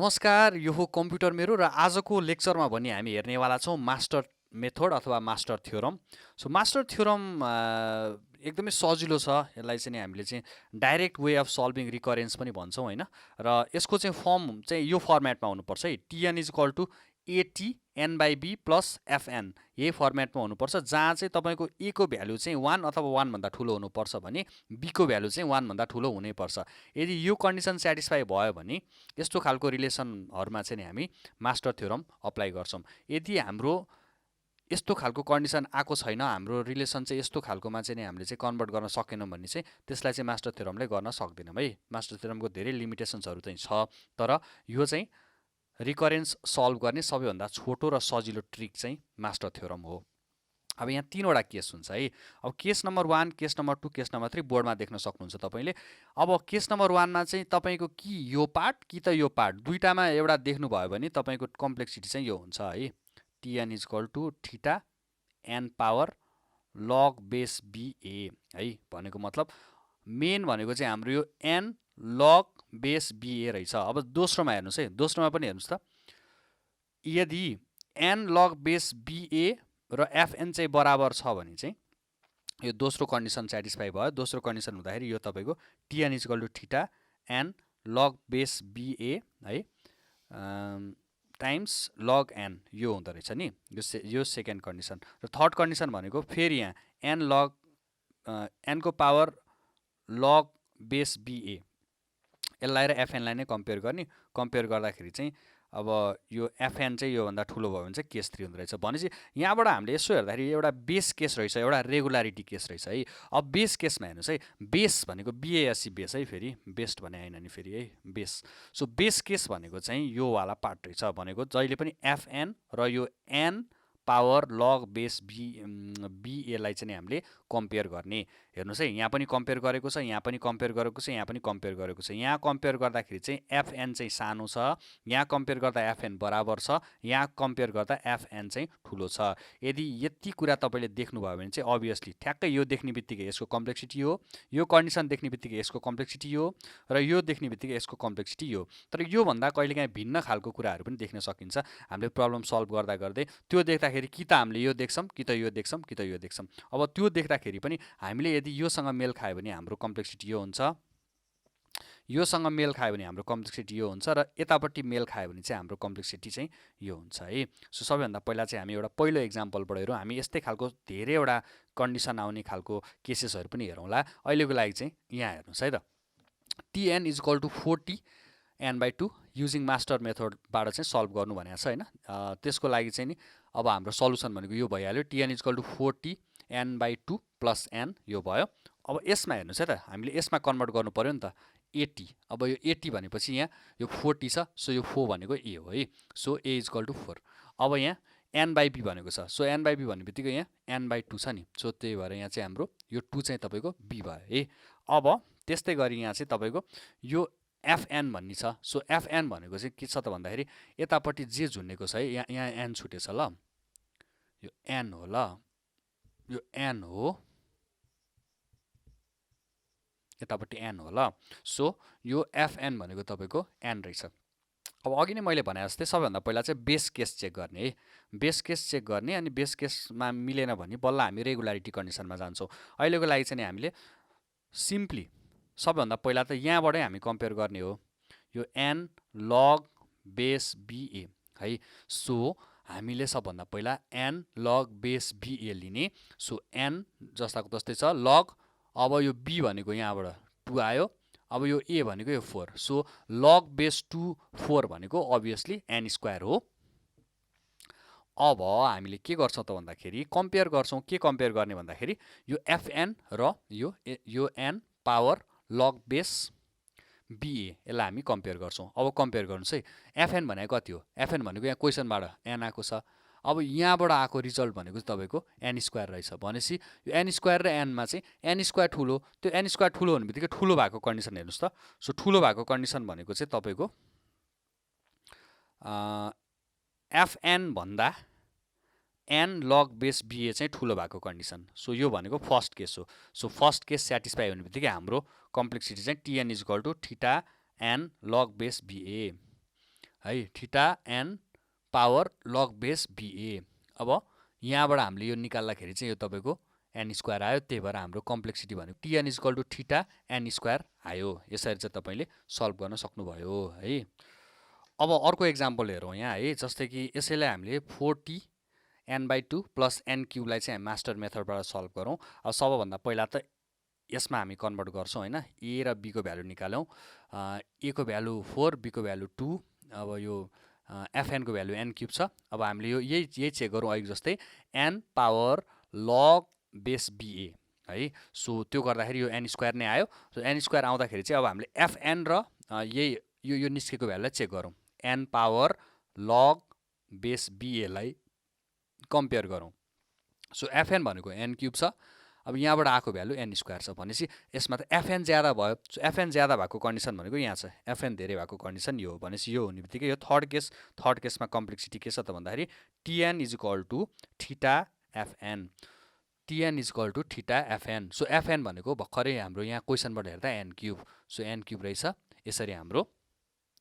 नमस्कार, यो हो कम्प्युटर मेरो र आजको लेक्चरमा भने हामी हेर्नेवाला छौँ मास्टर मेथड अथवा master theorem. So master theorem एकदमै सजिलो छ। यसलाई चाहिँ हामीले चाहिँ डाइरेक्ट वे अफ सल्भिङ रिकरेन्स पनि भन्छौँ हैन। र यसको चाहिँ फर्म चाहिँ यो फर्मेटमा हुनुपर्छ है। TN is equal to AT N by B plus FN, यही फर्मेटमा हुनुपर्छ, जहाँ चाहिँ तपाईँको ए को भ्यालु चाहिँ 1 अथवा 1 भन्दा ठुलो हुनुपर्छ भने बी को भ्यालु चाहिँ 1 भन्दा ठुलो हुनैपर्छ। यदि यो कन्डिसन सेटिस्फाई भयो भने यस्तो खालको रिलेसनहरुमा चाहिँ हामी मास्टर थ्योरम अप्लाई गर्छौं। यदि हाम्रो यस्तो खालको कन्डिसन आएको छैन, हाम्रो रिलेसन चाहिँ यस्तो खालकोमा चाहिँ हामीले चाहिँ कन्भर्ट गर्न सकेनौं भने चाहिँ त्यसलाई चाहिँ मास्टर थ्योरमले गर्न सक्दैनौं है। मास्टर थ्योरमको धेरै लिमिटेसन्सहरु चाहिँ छ, तर यो चाहिँ रिकरेन्स सल्भ गर्ने सबैभन्दा छोटो र सजिलो ट्रिक चाहिँ मास्टर थ्योरम हो। अब यहाँ तीनवटा केस हुन्छ है। अब case number 1, case number 2, case number 3 बोर्डमा देख्न सक्नुहुन्छ तपाईले। अब केस नम्बर 1 मा चाहिँ तपाईको कि यो पार्ट कि त यो पार्ट दुईटामा एउटा देख्नु भयो भने तपाईको कम्प्लेक्सिटी चाहिँ यो हुन्छ है। Tn is equal to theta n power log base ba है। भनेको मतलब मेन भनेको चाहिँ हाम्रो यो n log बेस ba रहेछ। अब दोस्रोमा हेर्नुस् है, दोस्रोमा पनि हेर्नुस् त। यदि n log बेस ba र fn चाहिँ बराबर छ भने चाहिँ यो दोस्रो कन्डिसन सेटिस्फाई भयो। दोस्रो कन्डिसन हुँदाखेरि यो तपाईको Tn is equal to theta n log base ba है टाइम्स log n यो हुँदो रहेछ नि। यो सेकेन्ड कन्डिसन। र थर्ड कन्डिसन भनेको फेरि यहाँ n log n को पावर log बेस ba, यसलाई र fn लाई नै कम्पेयर गर्ने। कम्पेयर गर्दाखेरि चाहिँ अब यो fn चाहिँ यो भन्दा ठुलो भयो भने चाहिँ केस 3 हुँदो रहेछ। भनेपछि यहाँबाट हामीले यसो हेर्दाखेरि एउटा बेस केस रहेछ, एउटा रेगुलारिटी केस रहेछ है। अब बेस केसमा हेर्नुस् है, बेस भनेको BASC बेस है, फेरि बेस्ट भने हैन नि फेरि है, बेस। सो बेस केस भनेको चाहिँ यो वाला पार्ट रहेछ। भनेको जहिले पनि fn र यो n power log base ba लाई चाहिँ हामीले कम्पेयर गर्ने। हेर्नुस् है, यहाँ पनि कम्पेयर गरेको छ, यहाँ पनि कम्पेयर गरेको छ, यहाँ पनि कम्पेयर गरेको छ। यहाँ कम्पेयर गर्दाखेरि चाहिँ fn चाहिँ सानो छ, यहाँ कम्पेयर गर्दा fn बराबर छ, यहाँ कम्पेयर गर्दा fn चाहिँ ठुलो छ। यदि यति कुरा तपाईले देख्नुभयो भने चाहिँ अभियसली ठ्याक्कै यो देख्ने बित्तिकै यसको कम्प्लेक्सिटी हो, यो कन्डिसन देख्ने बित्तिकै यसको कम्प्लेक्सिटी हो, र यो देख्ने बित्तिकै यसको कम्प्लेक्सिटी हो। तर यो भन्दा कहिलेकाहीँ भिन्न खालको कुराहरु पनि देख्न सकिन्छ हामीले प्रब्लम सल्भ गर्दा गर्दै। त्यो देख्दाखेरि कि त हामीले यो देख्छौं, कि त यो देख्छौं, कि त यो देख्छौं। अब त्यो देख्दाखेरि पनि हामीले यदि योसँग मेल खायो भने हाम्रो कम्प्लेक्सिटी यो हुन्छ, योसँग मेल खायो भने हाम्रो कम्प्लेक्सिटी यो हुन्छ, र यतापट्टि मेल खायो भने चाहिँ हाम्रो कम्प्लेक्सिटी चाहिँ यो हुन्छ है। सो सबैभन्दा पहिला चाहिँ हामी एउटा पहिलो एक्जाम्पलबाट हेरौँ। हामी यस्तै खालको धेरैवटा कन्डिसन आउने खालको केसेसहरु पनि हेरौँला। अहिलेको लागि चाहिँ यहाँ हेर्नुस् है त। Tn is equal to 40 n/2 using master मेथडबाट चाहिँ सल्भ गर्नु भनेको छ हैन। त्यसको लागि चाहिँ नि अब हाम्रो सल्युसन भनेको यो भइहाल्यो। Tn is equal to 40 n/2 plus n यो भयो। अब यसमा हेर्नुस् है त, हामीले यसमा कन्भर्ट गर्नु पर्यो नि त 80। अब यो 80 भनेपछि यहाँ यो 40 छ, सो यो 4 भनेको a हो है। So a is equal to 4। अब यहाँ n/b भनेको छ, सो n/b भन्नेबित्तिकै यहाँ n/2 छ नि, सो त्यही भएर यहाँ चाहिँ हाम्रो यो 2 चाहिँ तपाईको b भयो है। अब त्यस्तै गरी यहाँ चाहिँ तपाईको यो fn भन्ने छ। सो fn भनेको चाहिँ के छ त भन्दाखेरि यतापट्टि जे झुन्नेको छ है, यहाँ n छुटेछ ल, यो n हो ल, यो n हो, यतापट्टि n हो ल। सो यो fn भनेको तपाईको n रहेछ। अब अघि नै मैले भने जस्तै सबैभन्दा पहिला चाहिँ बेस केस चेक गर्ने है। बेस केस चेक गर्ने, अनि बेस केसमा मिलेन भने बल्ल हामी रेगुलारिटी कन्डिसनमा जान्छौँ। अहिलेको लागि चाहिँ हामीले सिम्पली सबैभन्दा पहिला त यहाँबाटै हामी कम्पेयर गर्ने हो, यो n log बेस ba है। सो हामीले सबभन्दा पहिला n log बेस ba लिने। सो n जस्ताको तस्तै छ log, अब यो b भनेको यहाँबाट 2 आयो, अब यो a भनेको यो 4, सो log बेस 2 4 भनेको अभियसली n स्क्वायर हो। अब हामीले के गर्छौं त भन्दाखेरि कम्पेयर गर्छौं। के कम्पेयर गर्ने भन्दाखेरि यो fn र यो n power log base ba यसलाई हामी कम्पेयर गर्छौं। अब कम्पेयर गर्नुस् है, fn भनेको कति हो? fn भनेको यहाँ क्वेशनबाट n आएको छ। अब यहाँबाट आएको रिजल्ट भनेको तपाईको n स्क्वायर रहेछ। भनेपछि यो n स्क्वायर र n मा चाहिँ n स्क्वायर ठुलो, त्यो n स्क्वायर ठुलो हुने बित्तिकै ठुलो भएको कन्डिसन हेर्नुस् त। सो ठुलो भएको कन्डिसन भनेको चाहिँ तपाईको fn भन्दा n log बेस ba चाहिँ ठुलो भएको कन्डिसन। सो यो भनेको फर्स्ट केस हो। सो फर्स्ट केस सेटिस्फाई हुने बित्तिकै हाम्रो कम्प्लेक्सिटी चाहिँ Tn is equal to theta n log base ba। है theta n power log base ba। अब यहाँबाट हामीले यो निकाल्दाखेरि चाहिँ यो तपाईको n स्क्वायर आयो, त्यही भएर हाम्रो कम्प्लेक्सिटी भनेको tn equal to theta n square आयो। यसरी चाहिँ तपाईले सल्भ गर्न सक्नुभयो है। अब अर्को एक्जाम्पल हेरौँ यहाँ है, जस्तै कि यसैलाई हामीले 4t n/2 प्लस n क्युबलाई चाहिँ हामी मास्टर मेथडबाट सल्भ गरौँ। अब सबभन्दा पहिला त यसमा हामी कन्भर्ट गर्छौँ हैन, a र b को भ्यालु निकालौँ। a को भ्यालु 4, b को भ्यालु 2, अब यो fn को भ्यालु n क्युब छ। अब हामीले यो यही चेक गरौँ अघि जस्तै n power log base ba है। सो त्यो गर्दाखेरि यो n स्क्वायर नै आयो। सो n स्क्वायर आउँदाखेरि चाहिँ अब हामीले fn र यही यो निस्केको भ्यालुलाई चेक गरौँ। n power log base ba लाई कम्पेयर गरौँ। सो fn भनेको n क्युब छ। अब यहाँबाट आएको भ्यालु n स्क्वायर छ भनेपछि यसमा त fn ज्यादा भयो। सो fn ज्यादा भएको कन्डिसन भनेको यहाँ छ, fn धेरै भएको कन्डिसन यो हो। भनेपछि यो हुने बित्तिकै यो थर्ड केसमा कम्प्लेक्सिटी के छ त भन्दाखेरि tn is equal to theta fn, tn is equal to theta fn। So fn भनेको भर्खरै हाम्रो यहाँ क्वेसनबाट हेर्दा n cube, so n cube रहेछ। यसरी हाम्रो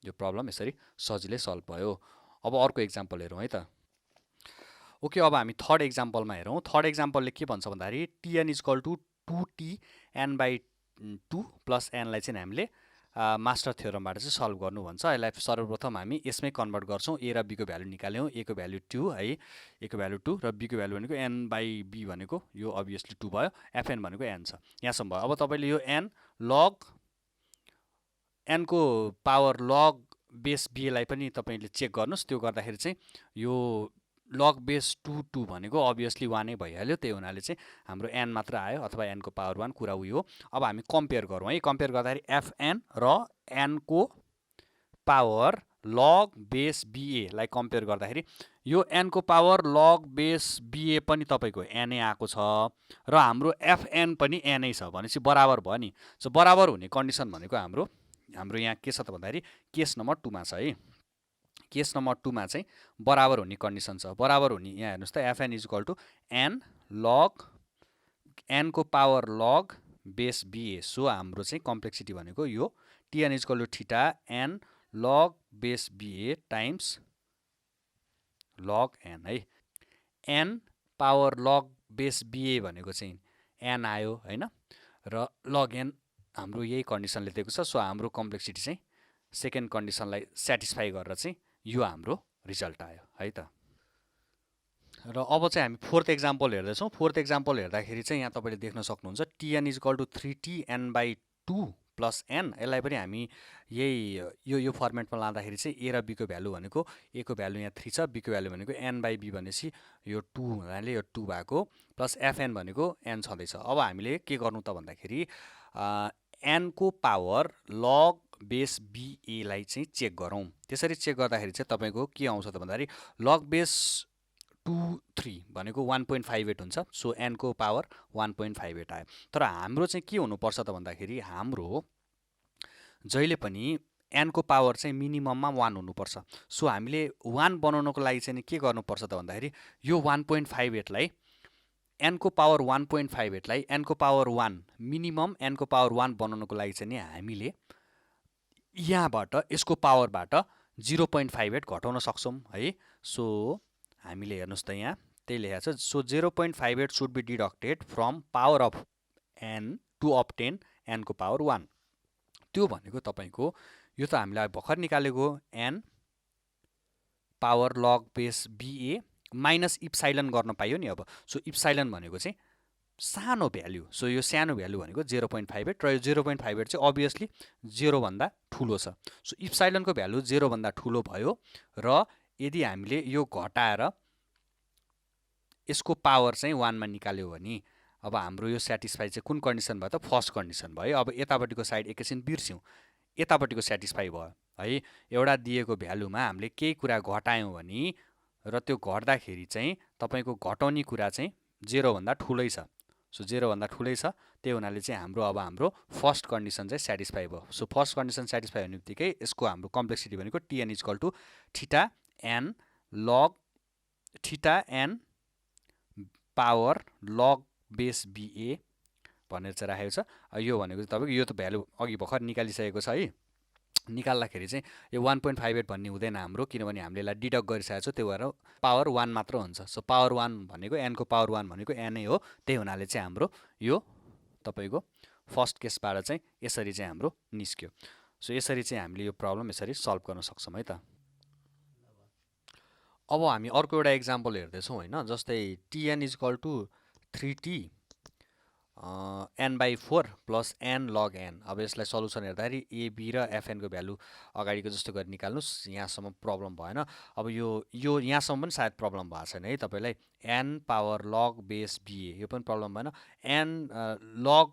यो प्रब्लम यसरी सजिलै सल्भ भयो। अब अर्को एक्जाम्पल हेरौँ है त। ओके, अब हामी थर्ड एक्जाम्पलमा हेरौँ। थर्ड एक्जाम्पलले के भन्छ भन्दाखेरि tn is equal to 2t n/2 plus n लाई चाहिँ हामीले मास्टर थ्योरमबाट चाहिँ सल्भ गर्नु भन्छ। यसलाई सर्वप्रथम हामी यसमै कन्भर्ट गर्छौँ। a र b को भ्यालु निकाल्यौँ। a को भ्यालु 2 है, a को भ्यालु 2 र b को भ्यालु भनेको n/b भनेको यो अभियसली 2 भयो, fn भनेको n छ। यहाँसम्म भयो। अब तपाईले यो n को पावर log बेस b लाई पनि तपाईले चेक गर्नुस्। त्यो गर्दाखेरि चाहिँ यो log बेस 2 भनेको अभियसली 1 नै भइहाल्यो। त्यही हुनाले चाहिँ हाम्रो n मात्र आयो, अथवा n को पावर 1 कुरा उयो हो। अब हामी कम्पेयर गरौँ है। कम्पेयर गर्दाखेरि fn र n को पावर log बेस ba लाई कम्पेयर गर्दाखेरि यो n को पावर log बेस ba पनि तपाईको n नै आएको छ र हाम्रो fn पनि n नै छ भनेपछि बराबर भयो नि। सो बराबर हुने कन्डिसन भनेको हाम्रो यहाँ के छ त भन्दाखेरि केस नम्बर 2 मा छ है। केस नम्बर 2 मा चाहिँ बराबर हुने कन्डिसन छ। बराबर हुने यहाँ हेर्नुस् त fn is equal to n को power log base ba। So हाम्रो चाहिँ कम्प्लेक्सिटी भनेको यो tn is equal to theta n log base ba times log n है। n power log base ba भनेको चाहिँ n आयो हैन, र log n हाम्रो यही कन्डिसनले दिएको छ। सो हाम्रो कम्प्लेक्सिटी चाहिँ सेकेन्ड कन्डिसनलाई सेटिस्फाई गरेर चाहिँ यो हाम्रो रिजल्ट आयो है त। र अब चाहिँ हामी फोर्थ एक्जाम्पल हेर्दैछौँ। फोर्थ एक्जाम्पल हेर्दाखेरि चाहिँ यहाँ तपाईले देख्न सक्नुहुन्छ tn is equal to 3t n/2 plus n। यसलाई पनि हामी यही यो फर्मेटमा लाँदाखेरि चाहिँ a र b को भ्यालु भनेको a को भ्यालु यहाँ 3 छ, b को भ्यालु भनेको n/b भनेपछि यो 2 हुनाले यो 2 भएको, प्लस fn भनेको n छँदैछ। अब हामीले के गर्नु त भन्दाखेरि n को पावर log बेस ba लाई चाहिँ चेक गरौँ। त्यसरी चेक गर्दाखेरि चाहिँ तपाईको के आउँछ त भन्दाखेरि log बेस 23 भनेको 1.58 हुन्छ। सो n को पावर 1.58 आयो। तर हाम्रो चाहिँ के हुनुपर्छ त भन्दाखेरि हाम्रो जहिले पनि n को पावर चाहिँ मिनिमममा 1 हुनुपर्छ। सो हामीले 1 बनाउनको लागि चाहिँ के गर्नुपर्छ त भन्दाखेरि यो 1.58 लाई n को पावर 1.58 लाई n को पावर 1 मिनिमम n को पावर 1 बनाउनको लागि चाहिँ नि हामीले यहाँबाट यसको पावरबाट 0.58 घटाउन सक्छौं है। सो हामीले हेर्नुस् त यहाँ त्यही लेखेको छ। So 0.58 should be deducted from power of n to obtain n को पावर 1। त्यो भनेको तपाईको यो त हामीले भर्खर निकालेको n power log base ba minus epsilon गर्न पाइयो नि। अब सो इप्साइलन भनेको चाहिँ सानो भ्यालु। सो यो सानो भ्यालु भनेको 0.58 र यो 0.58 चाहिँ अभियसली 0 भन्दा ठुलो छ। सो इप्साइलनको भ्यालु 0 भन्दा ठुलो भयो र यदि हामीले यो घटाएर यसको पावर चाहिँ 1 मा निकाल्यो भने अब हाम्रो यो सेटिस्फाई चाहिँ कुन कन्डिसन भयो त? फर्स्ट कन्डिसन भयो। अब यतापट्टिको साइड एकैछिन बिर्स्यौं, यतापट्टिको सेटिस्फाई भयो है। एउटा दिएको भ्यालुमा हामीले केही कुरा घटायौं भने र त्यो घट्दाखेरि चाहिँ तपाईको घटाउने कुरा चाहिँ 0 भन्दा ठुलै छ। सो 0 भन्दा ठुलै छ, त्यही हुनाले चाहिँ हाम्रो फर्स्ट कन्डिसन चाहिँ सेटिस्फाई भयो। सो फर्स्ट कन्डिसन सेटिस्फाई हुने बित्तिकै यसको हाम्रो कम्प्लेक्सिटी भनेको tn is equal to theta n log theta n power log base ba भनेर चाहिँ राखेको छ। यो भनेको चाहिँ तपाईको यो त भ्यालु अघि भर्खर निकालिसकेको छ है। निकाल्दाखेरि चाहिँ यो 1.58 भन्ने हुँदैन हाम्रो, किनभने हामीले यसलाई डिडक्ट गरिसकेको छ, त्यो भएर पावर 1 मात्र हुन्छ। सो पावर 1 भनेको एनको पावर 1 भनेको एनै हो, त्यही हुनाले चाहिँ हाम्रो यो तपाईँको फर्स्ट केसबाट चाहिँ यसरी चाहिँ हाम्रो निस्क्यो। सो यसरी चाहिँ हामीले यो प्रब्लम यसरी सल्भ गर्न सक्छौँ है त। अब हामी अर्को एउटा इक्जाम्पल हेर्दैछौँ होइन, जस्तै T N is equal to 3t n/4 plus n log n। अब यसलाई सल्युसन हेर्दाखेरि एबी र एफएनको भ्यालु अगाडिको जस्तो गरी निकाल्नुहोस्। यहाँसम्म प्रब्लम भएन। अब यो यहाँसम्म पनि सायद प्रब्लम भएको छैन है तपाईँलाई। n power log base BA यो पनि प्रब्लम भएन। n log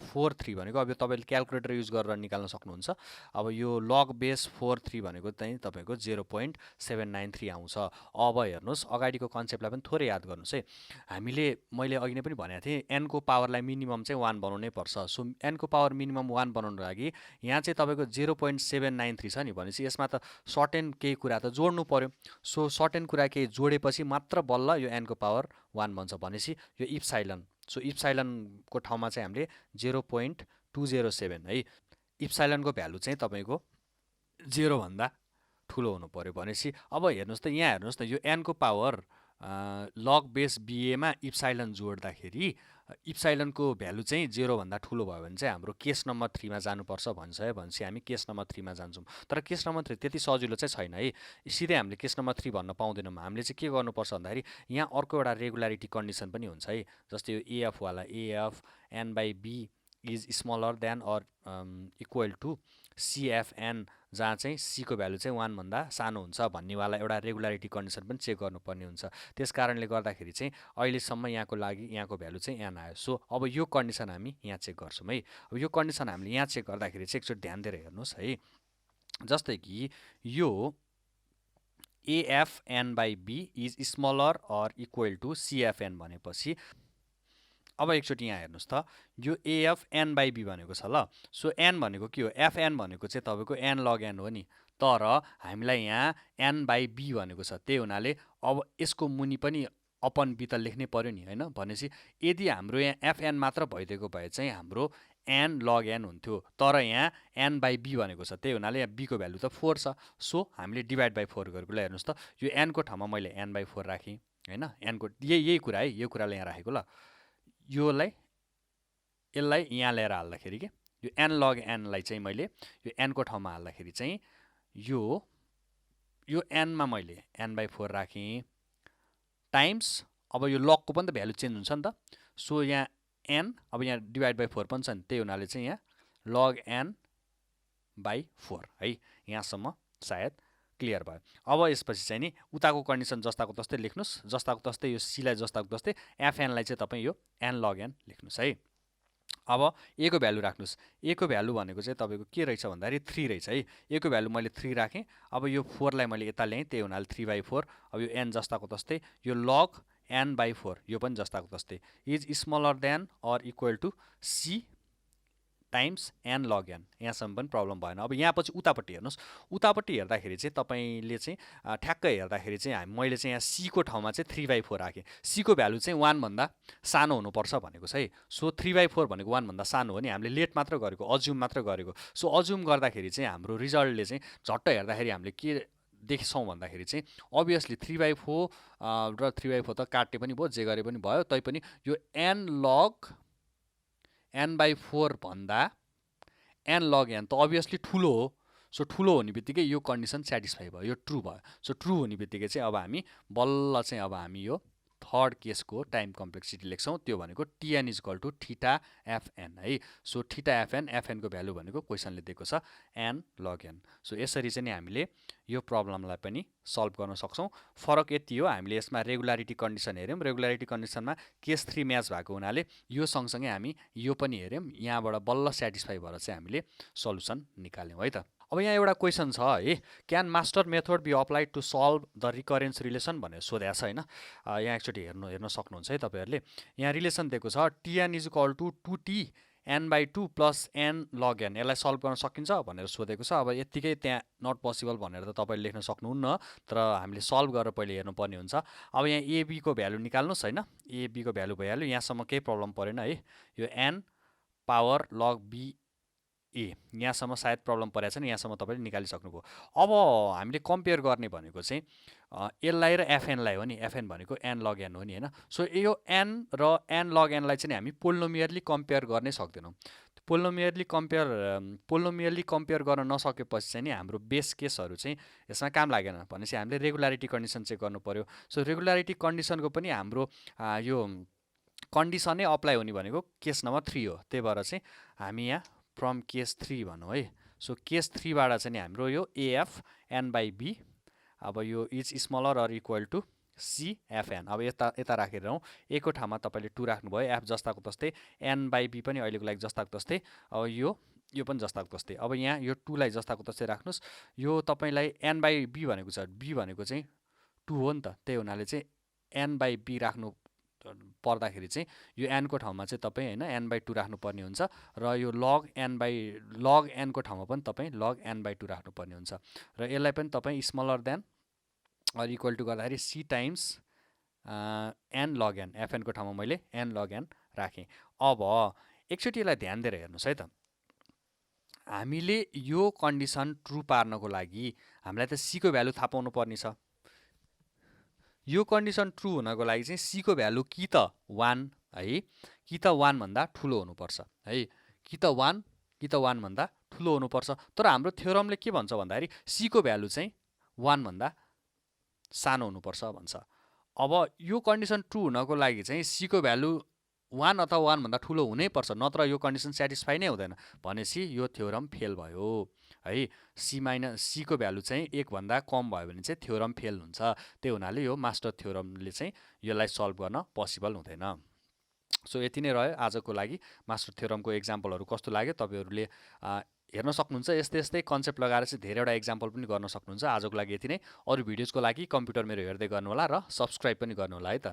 4.3 भनेको अब यो तपाईँले क्यालकुलेटर युज गरेर निकाल्न सक्नुहुन्छ। अब यो लग बेस 4.3 भनेको चाहिँ तपाईँको 0.793 आउँछ। अब हेर्नुहोस् अगाडिको कन्सेप्टलाई पनि थोरै याद गर्नुहोस् है। मैले अघि नै पनि भनेको थिएँ एनको पावरलाई मिनिमम चाहिँ 1 बनाउनै पर्छ। सो एनको पावर मिनिमम 1 बनाउनको लागि यहाँ चाहिँ तपाईँको 0.793 छ नि, भनेपछि यसमा त सर्टेन केही कुरा त जोड्नु पर्यो। सो सर्टेन कुरा केही जोडेपछि मात्र बल्ल यो एनको पावर 1 बन्छ। भनेपछि यो इप्साइलन, सो इप्साइलनको ठाउँमा चाहिँ हामीले 0.207 है, इप्साइलनको भ्यालु चाहिँ तपाईँको 0 भन्दा ठुलो हुनु पर्यो। भनेपछि अब हेर्नुहोस् त, यहाँ हेर्नुहोस् न, यो एनको पावर लग बेस बीएमा इप्साइलन जोड्दाखेरि इप्साइलनको भ्यालु चाहिँ 0 भन्दा ठुलो भयो भने चाहिँ हाम्रो केस नम्बर 3 मा जानुपर्छ भन्छ है। भनेपछि हामी केस नम्बर 3 मा जान्छौँ। तर केस नम्बर 3 त्यति सजिलो चाहिँ छैन है, सिधै हामीले केस नम्बर 3 भन्न पाउँदैनौँ। हामीले चाहिँ के गर्नुपर्छ भन्दाखेरि यहाँ अर्को एउटा रेगुलारिटी कन्डिसन पनि हुन्छ है। जस्तै यो एएफ वाला, AF n/b is smaller than or equal to CFN, जहाँ चाहिँ सीको भ्यालु चाहिँ 1 भन्दा सानो हुन्छ भन्नेवाला एउटा रेगुलारिटी कन्डिसन पनि चेक गर्नुपर्ने हुन्छ। त्यस कारणले गर्दाखेरि चाहिँ अहिलेसम्म यहाँको लागि यहाँको भ्यालु चाहिँ n आयो। सो अब यो कन्डिसन हामी यहाँ चेक गर्छौँ है। अब यो कन्डिसन हामीले यहाँ चेक गर्दाखेरि चाहिँ एकचोटि ध्यान दिएर हेर्नुहोस् है। जस्तै कि यो एएफएन/बी is smaller or equal to CFN भनेपछि अब एकचोटि यहाँ हेर्नुहोस् त, यो एएफएन/बी भनेको छ ल। सो एन भनेको के हो, एफएन भनेको चाहिँ तपाईँको n log n हो नि, तर हामीलाई यहाँ n/b भनेको छ। त्यही हुनाले अब यसको मुनि पनि अपन बी त लेख्नै पर्यो नि होइन। भनेपछि यदि हाम्रो यहाँ एफएन मात्र भइदिएको भए चाहिँ हाम्रो n log n हुन्थ्यो, तर यहाँ n/b भनेको छ। त्यही हुनाले यहाँ b को भ्यालु त 4 छ। सो हामीले डिभाइड बाई 4 गरेको। ल हेर्नुहोस् त, यो n को ठाउँमा मैले n/4 राखेँ होइन। n को यही कुरा है, यो कुरालाई यहाँ राखेको ल। यसलाई यहाँ ल्याएर हाल्दाखेरि के यो n log n लाई चाहिँ मैले यो n को ठाउँमा हाल्दाखेरि चाहिँ यो n मा मैले n/4 राखेँ टाइम्स, अब यो लगको पनि त भ्यालु चेन्ज हुन्छ नि त। सो यहाँ n, अब यहाँ डिभाइड बाई 4 पनि छ नि, त्यही हुनाले चाहिँ यहाँ log n/4 है। यहाँसम्म सायद क्लियर भयो। अब यसपछि चाहिँ नि उताको कन्डिसन जस्ताको तस्तै लेख्नुहोस्, जस्ताको तस्तै यो सीलाई जस्ताको तस्तै एफएनलाई चाहिँ तपाईँ यो n log n लेख्नुहोस् है। अब ए को भ्यालु राख्नुहोस्। ए को भ्यालु भनेको चाहिँ तपाईँको के रहेछ भन्दाखेरि 3 रहेछ है। ए को भ्यालु मैले 3 राखेँ। अब यो 4 लाई मैले यता ल्याएँ, त्यही हुनाले 3/4। अब यो n जस्ताको तस्तै, यो log n/4 यो पनि जस्ताको तस्तै is smaller than or equal to C times n log n। यहाँसम्म पनि प्रब्लम भएन। अब यहाँपछि उतापट्टि हेर्नुहोस्, उतापट्टि हेर्दाखेरि चाहिँ तपाईँले चाहिँ ठ्याक्कै हेर्दाखेरि चाहिँ मैले चाहिँ यहाँ c को ठाउँमा चाहिँ 3/4 राखेँ। c को भ्यालु चाहिँ 1 भन्दा सानो हुनुपर्छ भनेको छ है। सो 3/4 भनेको 1 भन्दा सानो हो नि, हामीले लेट मात्र गरेको, अज्युम मात्र गरेको। सो अज्युम गर्दाखेरि चाहिँ हाम्रो रिजल्टले चाहिँ झट्ट हेर्दाखेरि हामीले के देख्छौँ भन्दाखेरि चाहिँ अभियसली 3/4 र 3/4 त काट्ने पनि भयो, जे गरे पनि भयो, तैपनि यो n log n/4 भन्दा n log n त अभियसली ठुलो हो। सो ठुलो हुने बित्तिकै यो कन्डिसन सेटिस्फाई भयो, यो ट्रु भयो। सो ट्रु हुने बित्तिकै चाहिँ अब हामी बल्ल चाहिँ अब हामी यो थर्ड केसको टाइम कम्प्लेक्सिटी लेख्छौँ। त्यो भनेको TN is equal to theta FN है। सो थीटा एफएन, एफएनको भ्यालु भनेको क्वेसनले दिएको छ n log n। सो यसरी चाहिँ नि हामीले यो प्रब्लमलाई पनि सल्भ गर्न सक्छौँ। फरक यति हो, हामीले यसमा रेगुलारिटी कन्डिसन हेऱ्यौँ, रेगुलारिटी कन्डिसनमा केस 3 म्याच भएको हुनाले यो सँगसँगै हामी यो पनि हेऱ्यौँ। यहाँबाट बल्ल सेटिस्फाई भएर चाहिँ हामीले सल्युसन निकाल्यौँ है त। अब यहाँ एउटा क्वेसन छ है, can master method be applied to solve the recurrence relation भनेर सोधेको छ होइन। यहाँ एकचोटि हेर्न सक्नुहुन्छ है तपाईँहरूले। यहाँ रिलेसन दिएको छ T N is equal to 2t n/2 plus n log n। यसलाई सल्भ गर्न सकिन्छ भनेर सोधेको छ। अब यत्तिकै त्यहाँ नट पोसिबल भनेर त तपाईँले लेख्न सक्नुहुन्न, तर हामीले सल्भ गरेर पहिले हेर्नुपर्ने हुन्छ। अब यहाँ एबीको भ्यालु निकाल्नुहोस् होइन, एबीको भ्यालु भइहाल्यो, यहाँसम्म केही प्रब्लम परेन है। यो n पावर log b ए यहाँसम्म सायद प्रब्लम परेको छैन, यहाँसम्म तपाईँले निकालिसक्नुभयो। अब हामीले कम्पेयर गर्ने भनेको चाहिँ यसलाई र एफएनलाई हो नि, एफएन भनेको एन लग एन हो नि होइन। सो यो एन र एन लग एनलाई चाहिँ हामी पोलिनोमियरली कम्पेयर गर्नै सक्दैनौँ। पोलिनोमियरली कम्पेयर गर्न नसकेपछि चाहिँ नि हाम्रो बेस केसहरू चाहिँ यसमा काम लागेन भनेपछि हामीले रेगुलारिटी कन्डिसन चेक गर्नु पर्यो। सो रेगुलारिटी कन्डिसनको पनि हाम्रो यो कन्डिसनै अप्लाई हुने भनेको केस नम्बर 3 हो। त्यही भएर चाहिँ हामी यहाँ फ्रम केस 3 भनौँ है। सो केस 3 बाट चाहिँ हाम्रो यो एएफ एन बाई बी, अब यो is smaller or equal to C FN. अब यता यता राखेर ए को ठाउँमा तपाईँले 2 राख्नुभयो, एफ जस्ताको तस्तै, एन बाई बी पनि अहिलेको लागि जस्ताको तस्तै, अब यो पनि जस्ताको तस्तै। अब यहाँ यो 2 लाई जस्ताको तस्तै राख्नुहोस्। यो तपाईँलाई एन बाई बी भनेको छ, बी भनेको चाहिँ 2 हो नि त, त्यही हुनाले चाहिँ एन बाई बी राख्नु पर्दाखेरि चाहिँ यो एनको ठाउँमा चाहिँ तपाईँ होइन एन बाई 2 राख्नुपर्ने हुन्छ, र यो लग एनको ठाउँमा पनि तपाईँ लग एन बाई 2 राख्नुपर्ने हुन्छ, र यसलाई पनि तपाईँ smaller than or equal to गर्दाखेरि C times N log N, एफएनको ठाउँमा मैले एन लग एन राखेँ। अब एकचोटि यसलाई ध्यान दिएर हेर्नुहोस् है त, हामीले यो कन्डिसन ट्रु पार्नको लागि हामीलाई त सी को भ्यालु थाहा पाउनु पर्ने छ। यो कन्डिसन ट्रु हुनको लागि चाहिँ सी को भ्यालु कि त 1 है, कि त 1 भन्दा ठुलो हुनुपर्छ है, कि त 1 भन्दा ठुलो हुनुपर्छ। तर हाम्रो थ्योरमले के भन्छ भन्दाखेरि सी को भ्यालु चाहिँ 1 भन्दा सानो हुनुपर्छ भन्छ। अब यो कन्डिसन ट्रु हुनको लागि चाहिँ सी को भ्यालु 1 अथवा 1 भन्दा ठुलो हुनैपर्छ, नत्र यो कन्डिसन सेटिस्फाई नै हुँदैन, भनेपछि यो थ्योरम फेल भयो है। सी को भ्यालु चाहिँ 1 भन्दा कम भयो भने चाहिँ थ्योरम फेल हुन्छ। त्यही हुनाले यो मास्टर थ्योरमले चाहिँ यसलाई सल्भ गर्न पोसिबल हुँदैन। सो यति नै रह्यो आजको लागि। मास्टर थ्योरमको एक्जाम्पलहरू कस्तो लाग्यो तपाईँहरूले हेर्न सक्नुहुन्छ। यस्तै यस्तै कन्सेप्ट लगाएर चाहिँ धेरैवटा एक्जाम्पल पनि गर्न सक्नुहुन्छ। आजको लागि यति नै। अरू भिडियोजको लागि कम्प्युटर मेरो हेर्दै गर्नुहोला र सब्सक्राइब पनि गर्नुहोला है त।